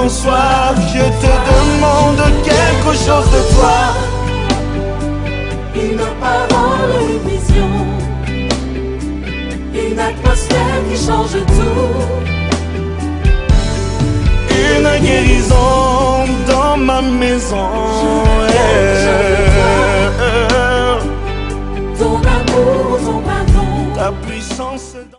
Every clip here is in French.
ce soir, je te demande quelque chose de toi. Une parole, une vision, une atmosphère qui change tout. Une guérison dans ma maison. Ton amour, ton pardon, Ta puissance dans...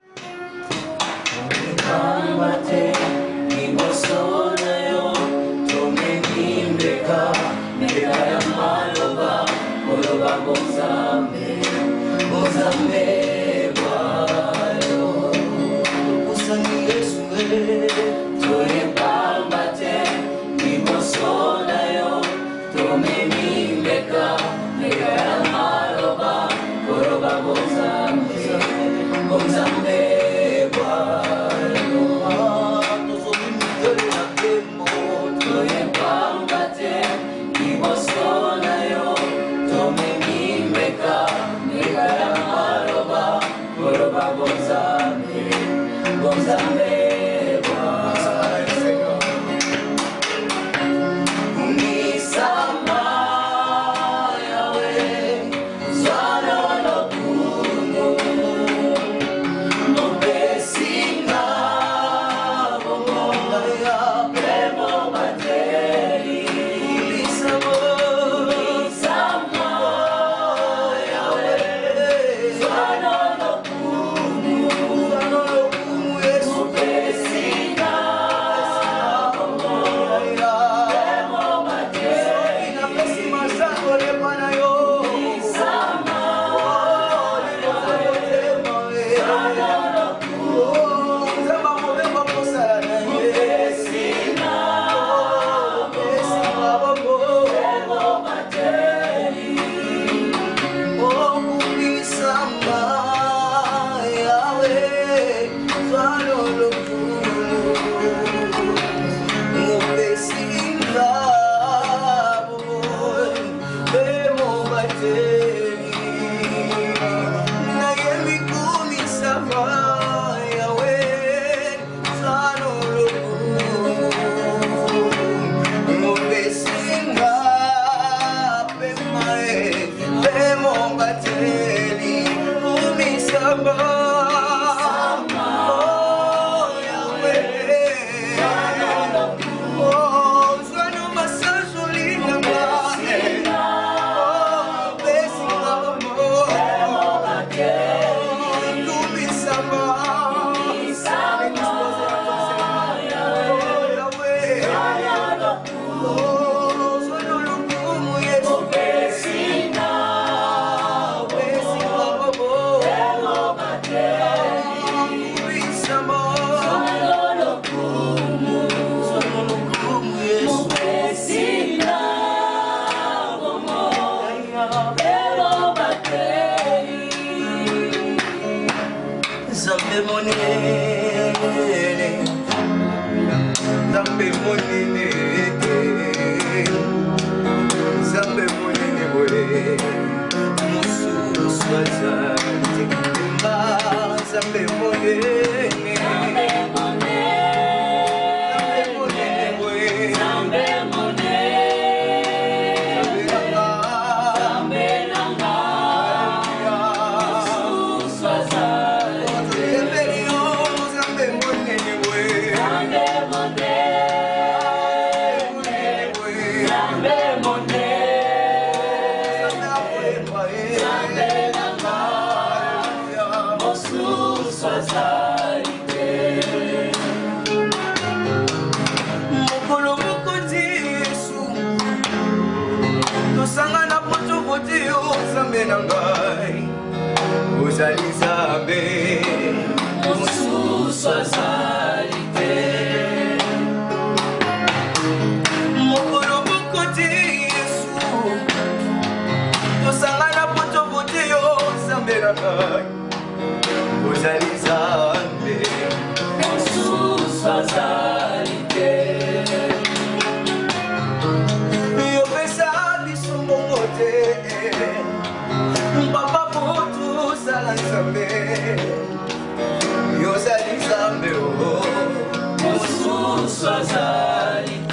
Sazali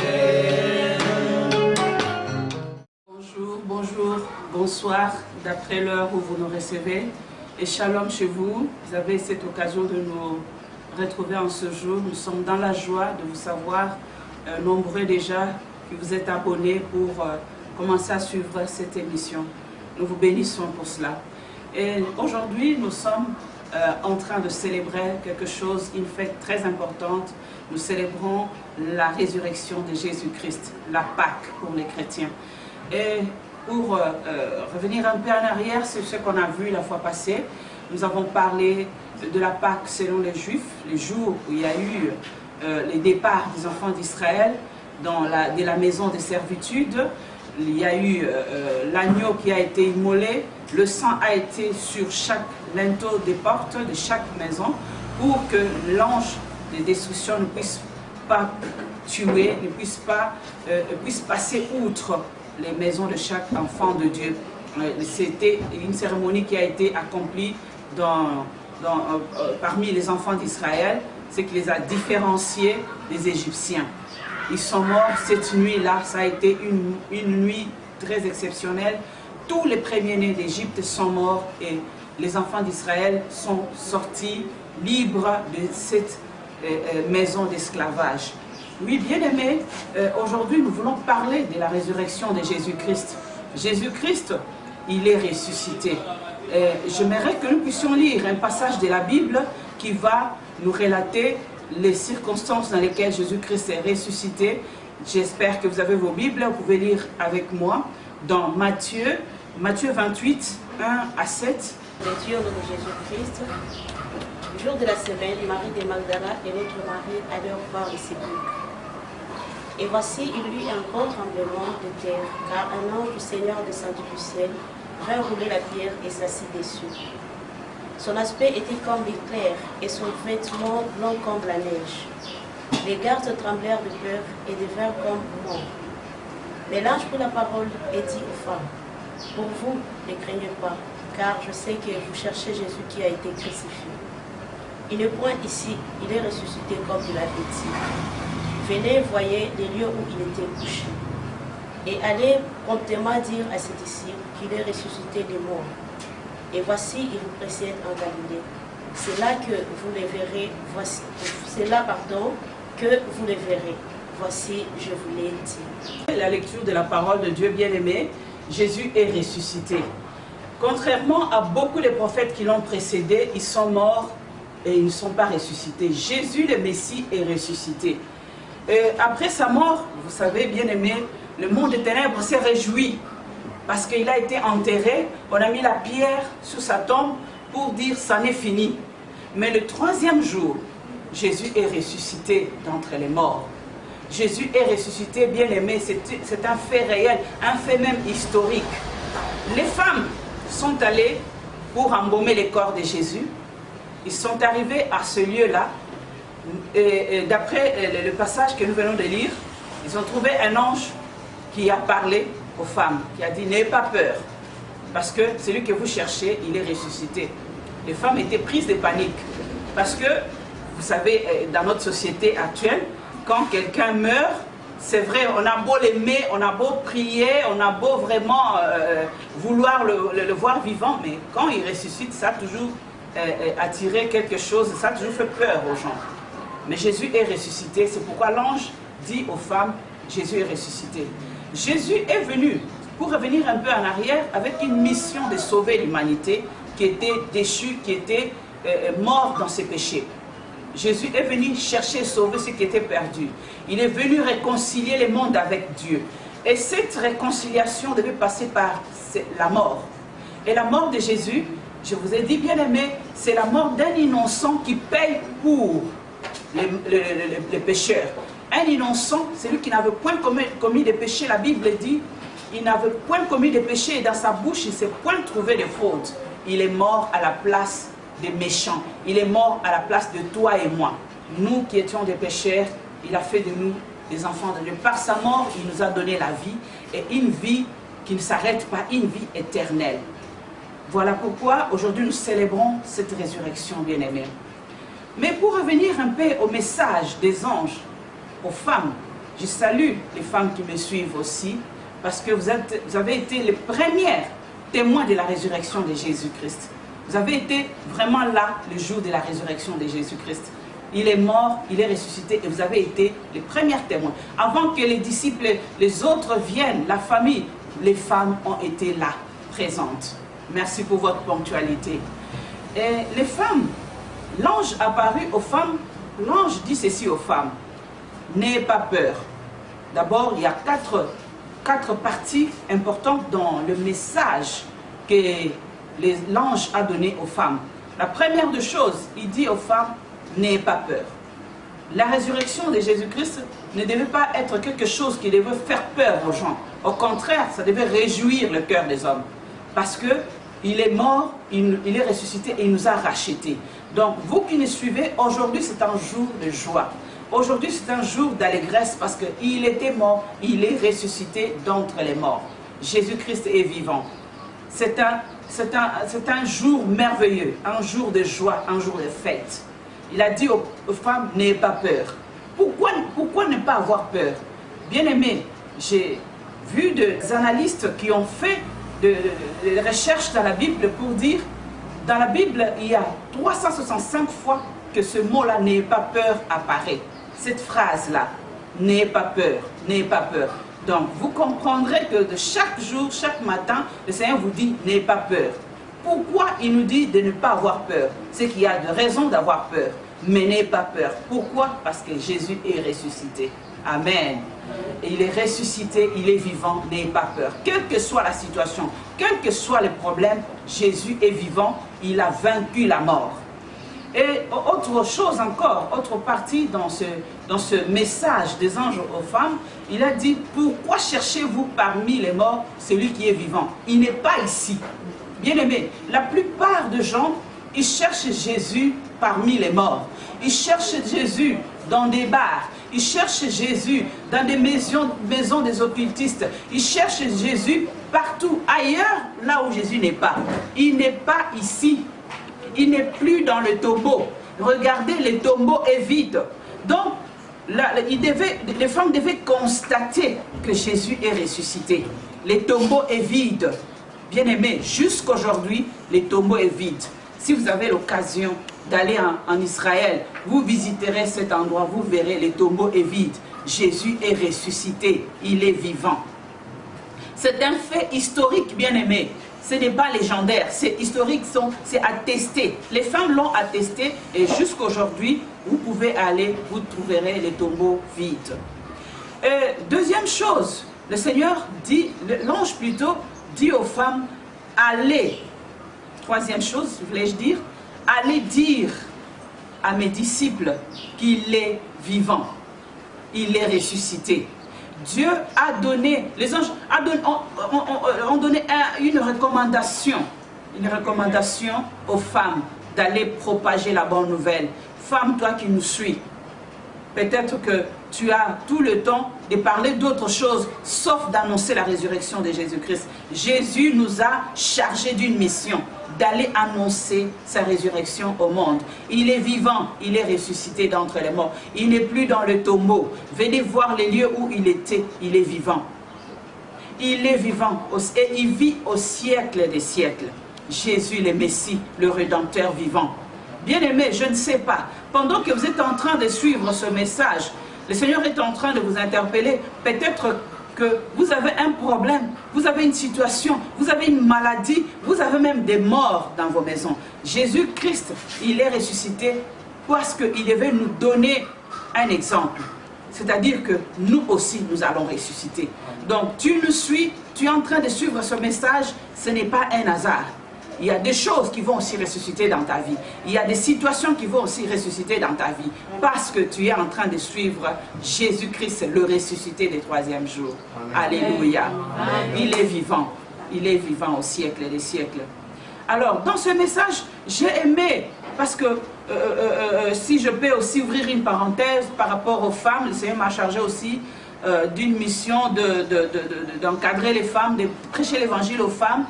bonsoir d'après l'heure où vous nous recevez et shalom chez vous. Vous avez cette occasion de nous retrouver en ce jour. Nous sommes dans la joie de vous savoir nombreux déjà que vous êtes abonnés pour commencer à suivre cette émission. Nous vous bénissons pour cela. Et aujourd'hui, nous sommes en train de célébrer quelque chose, une fête très importante. Nous célébrons la résurrection de Jésus-Christ, la Pâque pour les chrétiens. Et pour revenir un peu en arrière sur ce qu'on a vu la fois passée, nous avons parlé de la Pâque selon les Juifs, les jours où il y a eu les départs des enfants d'Israël de la maison de servitude. Il y a eu l'agneau qui a été immolé, le sang a été sur chaque linteau des portes de chaque maison pour que l'ange de destruction ne puisse pas tuer, ne puisse passer outre les maisons de chaque enfant de Dieu. C'était une cérémonie qui a été accomplie parmi les enfants d'Israël, ce qui les a différenciés des Égyptiens. Ils sont morts cette nuit-là, ça a été une nuit très exceptionnelle. Tous les premiers-nés d'Égypte sont morts et les enfants d'Israël sont sortis libres de cette maison d'esclavage. Oui, bien-aimés, aujourd'hui nous voulons parler de la résurrection de Jésus-Christ. Jésus-Christ, il est ressuscité. J'aimerais que nous puissions lire un passage de la Bible qui va nous relater les circonstances dans lesquelles Jésus-Christ est ressuscité. J'espère que vous avez vos Bibles, vous pouvez lire avec moi dans Matthieu 28, 1 à 7. Lecture de Jésus-Christ. Jour de la semaine, Marie de Magdala et l'autre Marie allèrent voir le sépulcre. Et voici, il y eut un grand tremblement de terre, car un ange du Seigneur descendit du ciel, vint rouler la pierre et s'assit dessus. Son aspect était comme l'éclair, et son vêtement blanc comme la neige. Les gardes tremblèrent de peur et devinrent comme morts. Mais l'ange prit la parole et dit aux femmes, « Pour vous, ne craignez pas, car je sais que vous cherchez Jésus qui a été crucifié. Il n'est point ici, il est ressuscité comme il l'avait dit. Venez, voyez les lieux où il était couché. Et allez promptement dire à ses disciples qu'il est ressuscité des morts. Et voici, il vous précède en Galilée. C'est là que vous les verrez. Que vous les verrez. Voici, je vous l'ai dit. » La lecture de la parole de Dieu bien-aimé, Jésus est ressuscité. Contrairement à beaucoup de prophètes qui l'ont précédé, ils sont morts et ils ne sont pas ressuscités. Jésus le Messie est ressuscité. Après sa mort, vous savez, bien-aimé, le monde des ténèbres s'est réjoui parce qu'il a été enterré. On a mis la pierre sur sa tombe pour dire ça n'est fini. Mais le troisième jour, Jésus est ressuscité d'entre les morts. Jésus est ressuscité, bien-aimé, c'est un fait réel, un fait même historique. Les femmes sont allées pour embaumer les corps de Jésus. Ils sont arrivés à ce lieu-là. Et d'après le passage que nous venons de lire, ils ont trouvé un ange qui a parlé aux femmes, qui a dit « N'ayez pas peur, parce que celui que vous cherchez, il est ressuscité. » Les femmes étaient prises de panique, parce que, vous savez, dans notre société actuelle, quand quelqu'un meurt, c'est vrai, on a beau l'aimer, on a beau prier, on a beau vraiment vouloir le voir vivant, mais quand il ressuscite, ça a toujours attiré quelque chose, ça a toujours fait peur aux gens. Mais Jésus est ressuscité, c'est pourquoi l'ange dit aux femmes, Jésus est ressuscité. Jésus est venu, pour revenir un peu en arrière, avec une mission de sauver l'humanité qui était déchue, qui était morte dans ses péchés. Jésus est venu chercher et sauver ce qui était perdu. Il est venu réconcilier le monde avec Dieu. Et cette réconciliation devait passer par la mort. Et la mort de Jésus, je vous ai dit bien aimé, c'est la mort d'un innocent qui paye pour les pécheurs. Un innocent, c'est lui qui n'avait point commis de péché. La Bible dit, il n'avait point commis de péché et dans sa bouche, il ne s'est point trouvé de faute. Il est mort à la place des méchants. Il est mort à la place de toi et moi. Nous qui étions des pécheurs, il a fait de nous des enfants de Dieu. Par sa mort, il nous a donné la vie et une vie qui ne s'arrête pas, une vie éternelle. Voilà pourquoi aujourd'hui nous célébrons cette résurrection bien-aimée. Mais pour revenir un peu au message des anges aux femmes, je salue les femmes qui me suivent aussi, parce que vous avez été les premières témoins de la résurrection de Jésus-Christ. Vous avez été vraiment là le jour de la résurrection de Jésus-Christ. Il est mort, il est ressuscité et vous avez été les premiers témoins. Avant que les disciples, les autres viennent, la famille, les femmes ont été là, présentes. Merci pour votre ponctualité. Et les femmes, l'ange apparut aux femmes, l'ange dit ceci aux femmes, n'ayez pas peur. D'abord, il y a quatre parties importantes dans le message que l'ange a donné aux femmes. La première des choses, il dit aux femmes, n'ayez pas peur. La résurrection de Jésus-Christ ne devait pas être quelque chose qui devait faire peur aux gens. Au contraire, ça devait réjouir le cœur des hommes. Parce qu'il est mort, il est ressuscité et il nous a rachetés. Donc, vous qui nous suivez, aujourd'hui c'est un jour de joie. Aujourd'hui c'est un jour d'allégresse parce qu'il était mort, il est ressuscité d'entre les morts. Jésus-Christ est vivant. C'est un jour merveilleux, un jour de joie, un jour de fête. Il a dit aux femmes, n'ayez pas peur. Pourquoi ne pas avoir peur? Bien-aimés, j'ai vu des analystes qui ont fait des recherches dans la Bible pour dire, dans la Bible, il y a 365 fois que ce mot-là, n'ayez pas peur, apparaît. Cette phrase-là, n'ayez pas peur, n'ayez pas peur. Donc, vous comprendrez que de chaque jour, chaque matin, le Seigneur vous dit, n'ayez pas peur. Pourquoi il nous dit de ne pas avoir peur? C'est qu'il y a de raisons d'avoir peur, mais n'ayez pas peur. Pourquoi? Parce que Jésus est ressuscité. Amen. Et il est ressuscité, il est vivant, n'ayez pas peur. Quelle que soit la situation, quel que soit le problème, Jésus est vivant, il a vaincu la mort. Et autre chose encore, autre partie dans ce message des anges aux femmes, il a dit, pourquoi cherchez-vous parmi les morts celui qui est vivant? Il n'est pas ici. Bien-aimés, la plupart des gens, ils cherchent Jésus parmi les morts. Ils cherchent Jésus dans des bars. Ils cherchent Jésus dans des maisons des occultistes. Ils cherchent Jésus partout ailleurs, là où Jésus n'est pas. Il n'est pas ici. Il n'est plus dans le tombeau. Regardez, le tombeau est vide. Donc, les femmes devaient constater que Jésus est ressuscité. Le tombeau est vide. Bien-aimés, jusqu'aujourd'hui, le tombeau est vide. Si vous avez l'occasion d'aller en Israël, vous visiterez cet endroit, vous verrez, le tombeau est vide. Jésus est ressuscité, il est vivant. C'est un fait historique, bien-aimés. Ce n'est pas légendaire, c'est historique, c'est attesté. Les femmes l'ont attesté et jusqu'aujourd'hui, vous pouvez aller, vous trouverez les tombeaux vides. Deuxième chose, le Seigneur dit, l'ange plutôt, dit aux femmes, allez. Troisième chose, voulais-je dire, allez dire à mes disciples qu'il est vivant, il est ressuscité. Dieu a donné, les anges ont donné une recommandation aux femmes d'aller propager la bonne nouvelle. Femme, toi qui nous suis, peut-être que tu as tout le temps de parler d'autre chose, sauf d'annoncer la résurrection de Jésus-Christ. Jésus nous a chargés d'une mission, d'aller annoncer sa résurrection au monde. Il est vivant, il est ressuscité d'entre les morts. Il n'est plus dans le tombeau. Venez voir les lieux où il était, il est vivant. Il est vivant et il vit au siècle des siècles. Jésus le Messie, le Rédempteur vivant. Bien-aimés, je ne sais pas, pendant que vous êtes en train de suivre ce message, le Seigneur est en train de vous interpeller, peut-être que vous avez un problème, vous avez une situation, vous avez une maladie, vous avez même des morts dans vos maisons. Jésus-Christ, il est ressuscité parce qu'il devait nous donner un exemple. C'est-à-dire que nous aussi, nous allons ressusciter. Donc, tu nous suis, tu es en train de suivre ce message, ce n'est pas un hasard. Il y a des choses qui vont aussi ressusciter dans ta vie. Il y a des situations qui vont aussi ressusciter dans ta vie. Parce que tu es en train de suivre Jésus-Christ, le ressuscité des troisième jours. Alléluia. Il est vivant. Il est vivant au siècle des siècles. Alors, dans ce message, j'ai aimé, parce que si je peux aussi ouvrir une parenthèse par rapport aux femmes, le Seigneur m'a chargé aussi d'une mission d'encadrer les femmes, de prêcher l'évangile aux femmes.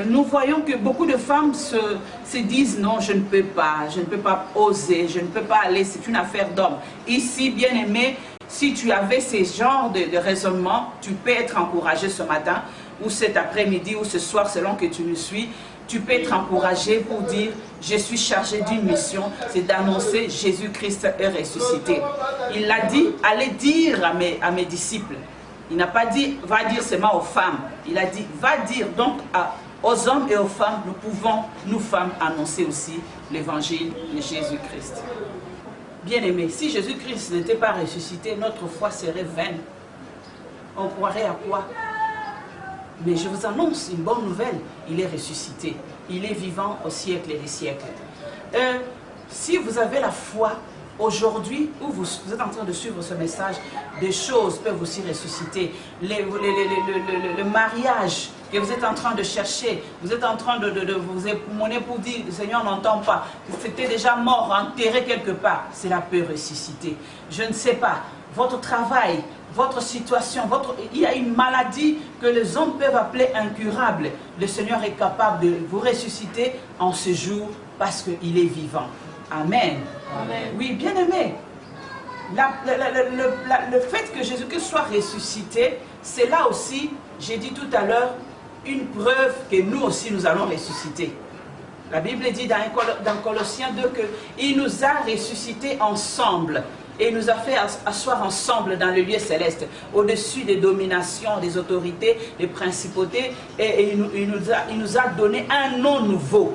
Nous voyons que beaucoup de femmes se disent non, je ne peux pas oser, je ne peux pas aller, c'est une affaire d'homme. Ici, bien aimé, si tu avais ces genres de raisonnement, tu peux être encouragé ce matin. ou cet après-midi, ou ce soir, selon que tu me suis, tu peux être encouragé pour dire, je suis chargé d'une mission, c'est d'annoncer Jésus-Christ est ressuscité. Il l'a dit, allez dire à mes disciples. Il n'a pas dit, va dire seulement aux femmes. Il a dit, va dire donc aux hommes et aux femmes, nous pouvons, nous femmes, annoncer aussi l'évangile de Jésus-Christ. Bien-aimés, si Jésus-Christ n'était pas ressuscité, notre foi serait vaine. On croirait à quoi? Mais je vous annonce une bonne nouvelle, il est ressuscité. Il est vivant au siècle des siècles. Si vous avez la foi, aujourd'hui, où vous êtes en train de suivre ce message, des choses peuvent aussi ressusciter. Le mariage que vous êtes en train de chercher, vous êtes en train de vous époumoner pour dire, le Seigneur n'entend pas, c'était déjà mort, enterré quelque part, cela peut ressusciter. Je ne sais pas, votre travail, votre situation, il y a une maladie que les hommes peuvent appeler incurable. Le Seigneur est capable de vous ressusciter en ce jour parce qu'il est vivant. Amen. Amen. Oui, bien aimé. Le fait que Jésus-Christ soit ressuscité, c'est là aussi, j'ai dit tout à l'heure, une preuve que nous aussi nous allons ressusciter. La Bible dit dans Colossiens 2 qu'il nous a ressuscités ensemble. Et il nous a fait asseoir ensemble dans le lieu céleste, au-dessus des dominations, des autorités, des principautés. Et il nous a donné un nom nouveau,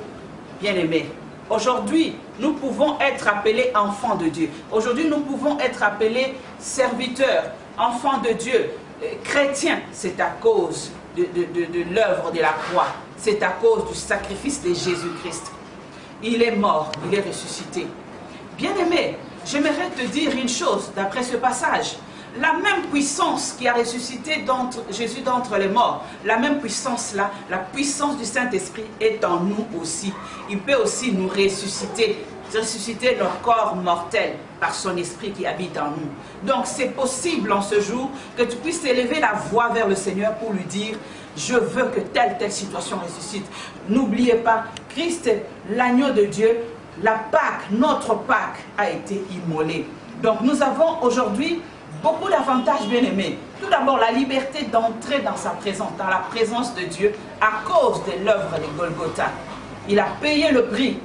bien-aimé. Aujourd'hui, nous pouvons être appelés enfants de Dieu. Aujourd'hui, nous pouvons être appelés serviteurs, enfants de Dieu, chrétiens. C'est à cause de l'œuvre de la croix. C'est à cause du sacrifice de Jésus-Christ. Il est mort, il est ressuscité. Bien-aimé, j'aimerais te dire une chose d'après ce passage. La même puissance qui a ressuscité Jésus d'entre les morts, la même puissance-là, la puissance du Saint-Esprit est en nous aussi. Il peut aussi nous ressusciter leur corps mortel par son esprit qui habite en nous. Donc c'est possible en ce jour que tu puisses élever la voix vers le Seigneur pour lui dire, je veux que telle situation ressuscite. N'oubliez pas, Christ, l'agneau de Dieu, la Pâque, notre Pâque a été immolée. Donc nous avons aujourd'hui beaucoup d'avantages, bien-aimés. Tout d'abord, la liberté d'entrer dans sa présence, dans la présence de Dieu, à cause de l'œuvre de Golgotha. Il a payé le prix.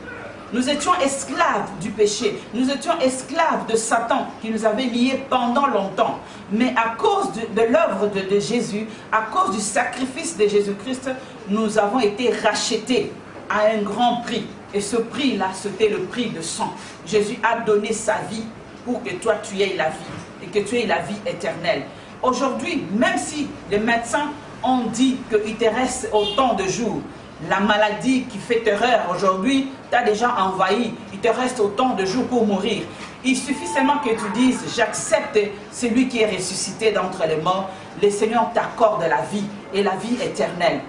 Nous étions esclaves du péché. Nous étions esclaves de Satan qui nous avait liés pendant longtemps. Mais à cause de l'œuvre de Jésus, à cause du sacrifice de Jésus-Christ, nous avons été rachetés à un grand prix. Et ce prix-là, c'était le prix de sang. Jésus a donné sa vie pour que toi, tu aies la vie. Et que tu aies la vie éternelle. Aujourd'hui, même si les médecins ont dit qu'il te reste autant de jours, la maladie qui fait terreur aujourd'hui t'a déjà envahi. Il te reste autant de jours pour mourir. Il suffit seulement que tu dises, j'accepte celui qui est ressuscité d'entre les morts. Le Seigneur t'accorde la vie et la vie éternelle.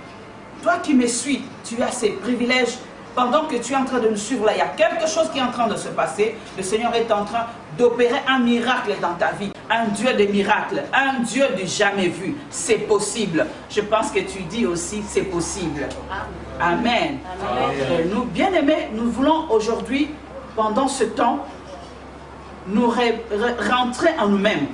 Toi qui me suis, tu as ces privilèges. Pendant que tu es en train de nous suivre là, il y a quelque chose qui est en train de se passer. Le Seigneur est en train d'opérer un miracle dans ta vie. Un Dieu de miracles, un Dieu du jamais vu. C'est possible. Je pense que tu dis aussi, c'est possible. Amen. Amen. Nous, bien-aimés, nous voulons aujourd'hui, pendant ce temps, nous rentrer en nous-mêmes.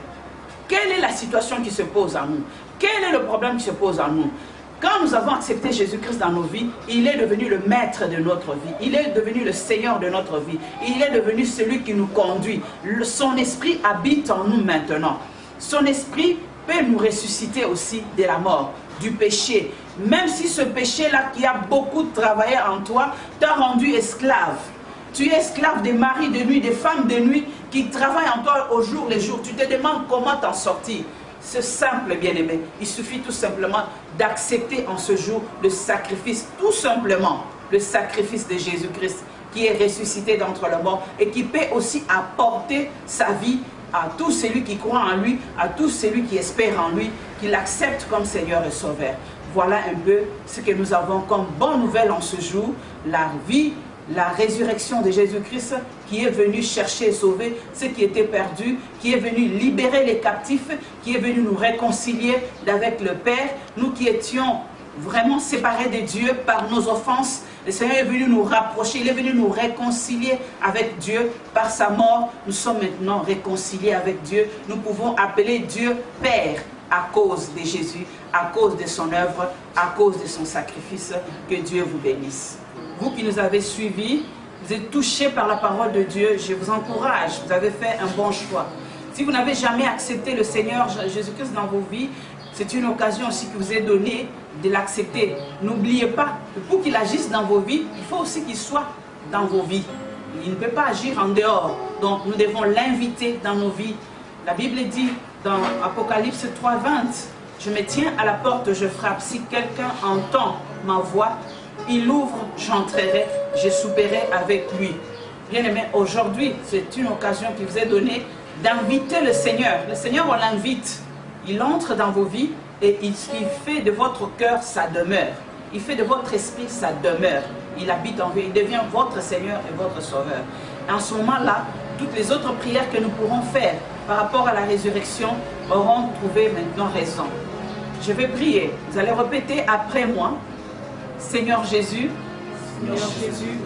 Quelle est la situation qui se pose à nous? Quel est le problème qui se pose à nous? Quand nous avons accepté Jésus-Christ dans nos vies, il est devenu le maître de notre vie. Il est devenu le Seigneur de notre vie. Il est devenu celui qui nous conduit. Son esprit habite en nous maintenant. Son esprit peut nous ressusciter aussi de la mort, du péché. Même si ce péché-là qui a beaucoup travaillé en toi t'a rendu esclave. Tu es esclave des maris de nuit, des femmes de nuit qui travaillent en toi au jour le jour. Tu te demandes comment t'en sortir. C'est simple, bien-aimé. Il suffit tout simplement d'accepter en ce jour le sacrifice, tout simplement, le sacrifice de Jésus-Christ qui est ressuscité d'entre les morts et qui peut aussi apporter sa vie à tout celui qui croit en lui, à tout celui qui espère en lui, qui l'accepte comme Seigneur et Sauveur. Voilà un peu ce que nous avons comme bonne nouvelle en ce jour, la vie, la résurrection de Jésus-Christ qui est venu chercher et sauver ceux qui étaient perdus, qui est venu libérer les captifs, qui est venu nous réconcilier avec le Père. Nous qui étions vraiment séparés de Dieu par nos offenses, le Seigneur est venu nous rapprocher, il est venu nous réconcilier avec Dieu par sa mort. Nous sommes maintenant réconciliés avec Dieu. Nous pouvons appeler Dieu Père. à cause de Jésus, à cause de son œuvre, à cause de son sacrifice. Que Dieu vous bénisse. Vous qui nous avez suivis, vous êtes touchés par la parole de Dieu, je vous encourage, vous avez fait un bon choix. Si vous n'avez jamais accepté le Seigneur Jésus-Christ dans vos vies, c'est une occasion aussi qui vous est donnée de l'accepter. N'oubliez pas que pour qu'il agisse dans vos vies, il faut aussi qu'il soit dans vos vies. Il ne peut pas agir en dehors. Donc nous devons l'inviter dans nos vies. La Bible dit dans Apocalypse 3:20, je me tiens à la porte, je frappe. Si quelqu'un entend ma voix, il ouvre, j'entrerai, je souperai avec lui. Bien aimé, aujourd'hui, c'est une occasion qui vous est donnée d'inviter le Seigneur. Le Seigneur, on l'invite. Il entre dans vos vies et il fait de votre cœur sa demeure. Il fait de votre esprit sa demeure. Il habite en vous, il devient votre Seigneur et votre Sauveur. En ce moment-là, toutes les autres prières que nous pourrons faire par rapport à la résurrection auront trouvé maintenant raison. Je vais prier. Vous allez répéter après moi. Seigneur Jésus,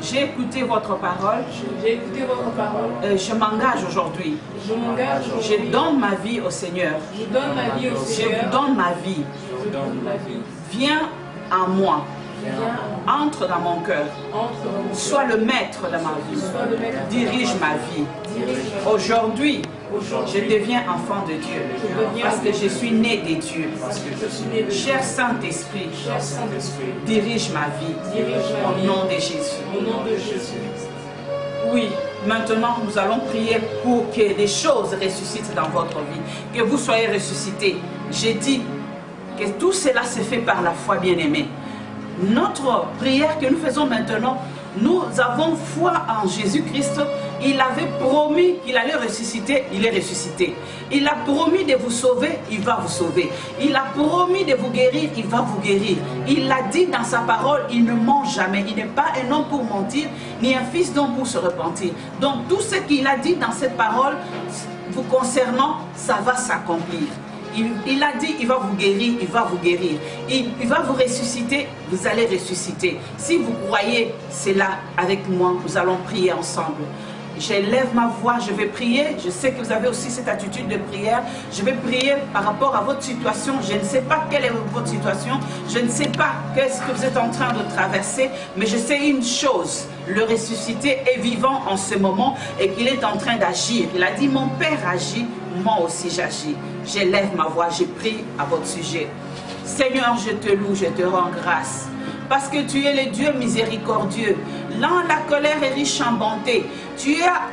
j'ai écouté votre parole. Je m'engage aujourd'hui. Je donne ma vie au Seigneur. Je vous donne ma vie. Viens en moi. Entre dans mon cœur. Sois le maître de ma vie. Dirige ma vie. Aujourd'hui, je deviens enfant de Dieu. Parce que je suis né de Dieu. Cher Saint-Esprit, dirige ma vie. Au nom de Jésus. Oui, maintenant nous allons prier pour que des choses ressuscitent dans votre vie. Que vous soyez ressuscités. J'ai dit que tout cela se fait par la foi, bien-aimée. Notre prière que nous faisons maintenant, nous avons foi en Jésus-Christ. Il avait promis qu'il allait ressusciter, il est ressuscité. Il a promis de vous sauver, il va vous sauver. Il a promis de vous guérir, il va vous guérir. Il l'a dit dans sa parole, il ne ment jamais. Il n'est pas un homme pour mentir, ni un fils d'homme pour se repentir. Donc tout ce qu'il a dit dans cette parole, vous concernant, ça va s'accomplir. Il a dit, il va vous guérir, il va vous guérir. Il va vous ressusciter, vous allez ressusciter. Si vous croyez cela avec moi, nous allons prier ensemble. J'élève ma voix, je vais prier. Je sais que vous avez aussi cette attitude de prière. Je vais prier par rapport à votre situation. Je ne sais pas quelle est votre situation. Je ne sais pas qu'est-ce que vous êtes en train de traverser. Mais je sais une chose. Le ressuscité est vivant en ce moment et qu'il est en train d'agir. Il a dit, mon Père agit, moi aussi j'agis. J'élève ma voix, je prie à votre sujet. Seigneur, je te loue, je te rends grâce. Parce que tu es le Dieu miséricordieux. Lent la colère est riche en bonté. Tu as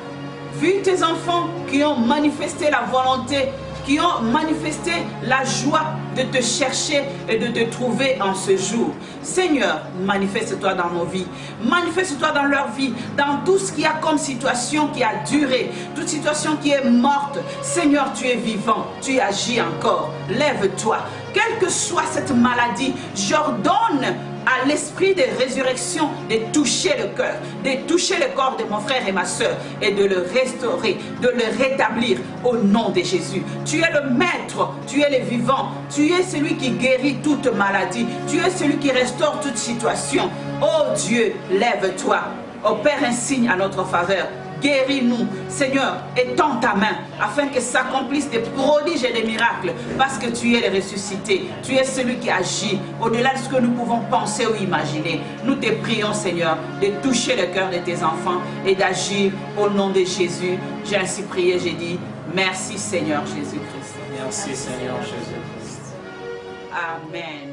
vu tes enfants qui ont manifesté la volonté, qui ont manifesté la joie de te chercher et de te trouver en ce jour. Seigneur, manifeste-toi dans nos vies. Manifeste-toi dans leur vie, dans tout ce qu'il y a comme situation qui a duré, toute situation qui est morte. Seigneur, tu es vivant, tu agis encore. Lève-toi. Quelle que soit cette maladie, j'ordonne à l'esprit de résurrection de toucher le cœur, de toucher le corps de mon frère et ma soeur et de le restaurer, de le rétablir au nom de Jésus. Tu es le maître, tu es le vivant, tu es celui qui guérit toute maladie, tu es celui qui restaure toute situation. Oh Dieu, lève-toi, opère un signe à notre faveur. Guéris-nous, Seigneur, étends ta main afin que s'accomplissent des prodiges et des miracles, parce que tu es le ressuscité, tu es celui qui agit au-delà de ce que nous pouvons penser ou imaginer. Nous te prions, Seigneur, de toucher le cœur de tes enfants et d'agir au nom de Jésus. J'ai ainsi prié, j'ai dit, merci Seigneur Jésus-Christ. Merci Seigneur Jésus-Christ. Amen.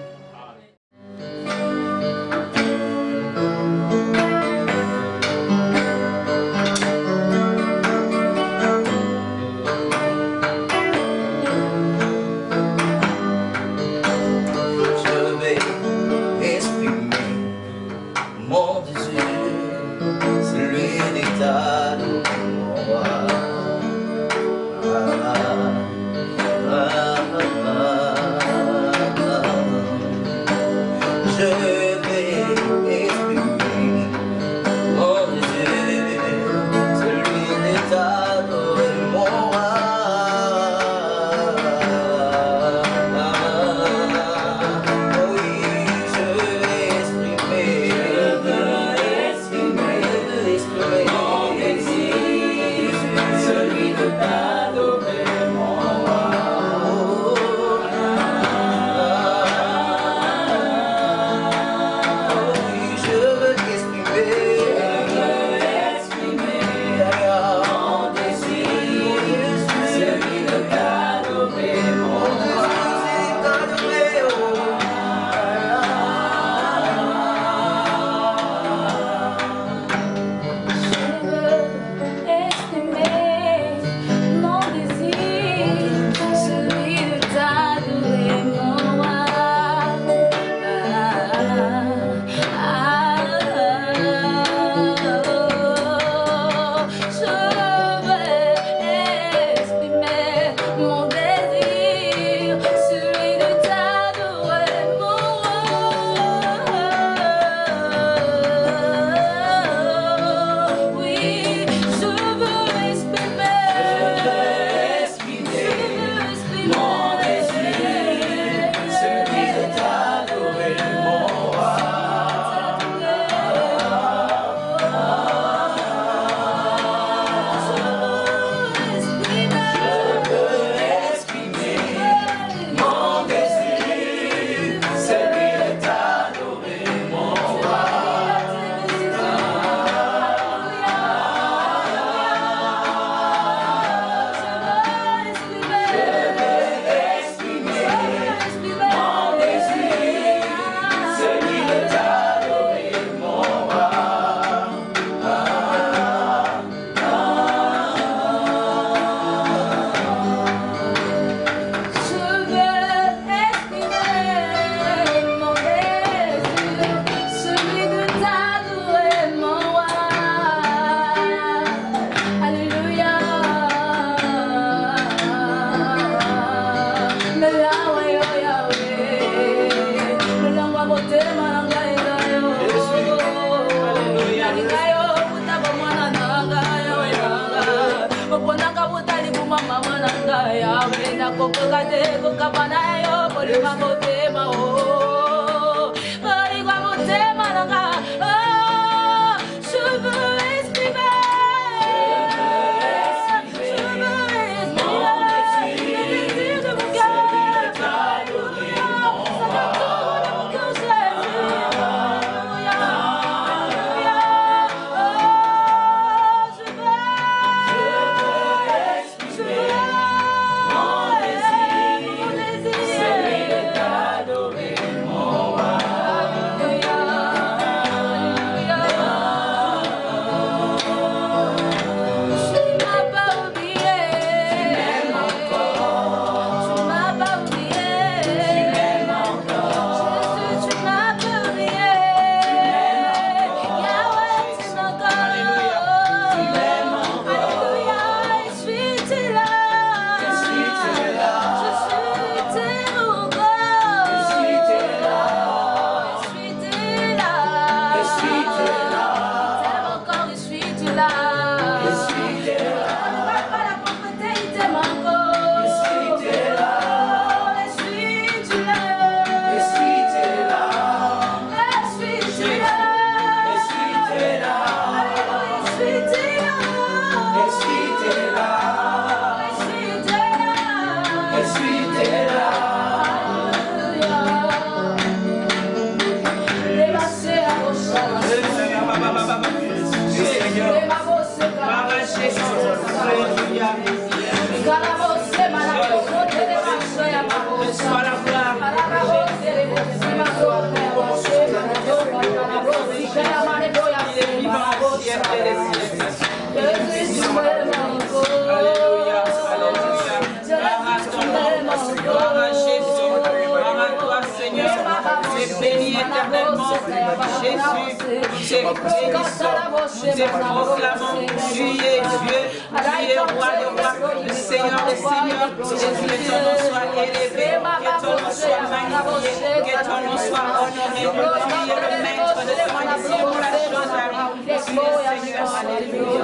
Jésus, nous te proclamons, tu es Dieu, tu es roi des rois, le Seigneur des seigneurs. Jésus, que ton nom soit élevé, que ton nom soit magnifié, que ton nom soit honoré. Tu es le maître de ton Dieu pour la chose à lui. Tu es Seigneur, alléluia.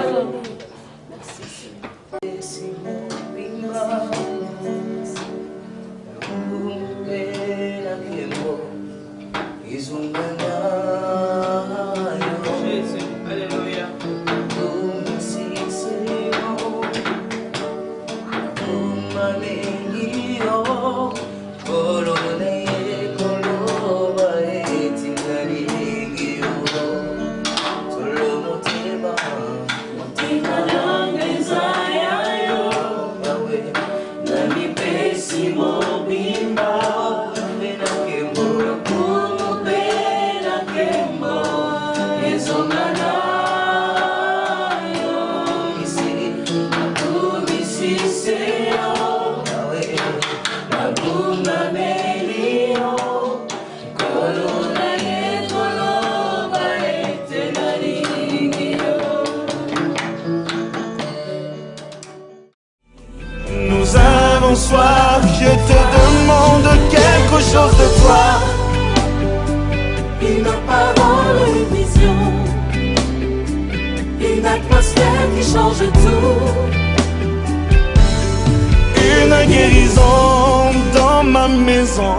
Jésus, alléluia. Nous avons soif, je te demande quelque chose de toi. Une parole, une vision, une atmosphère qui change tout. Une guérison dans ma maison.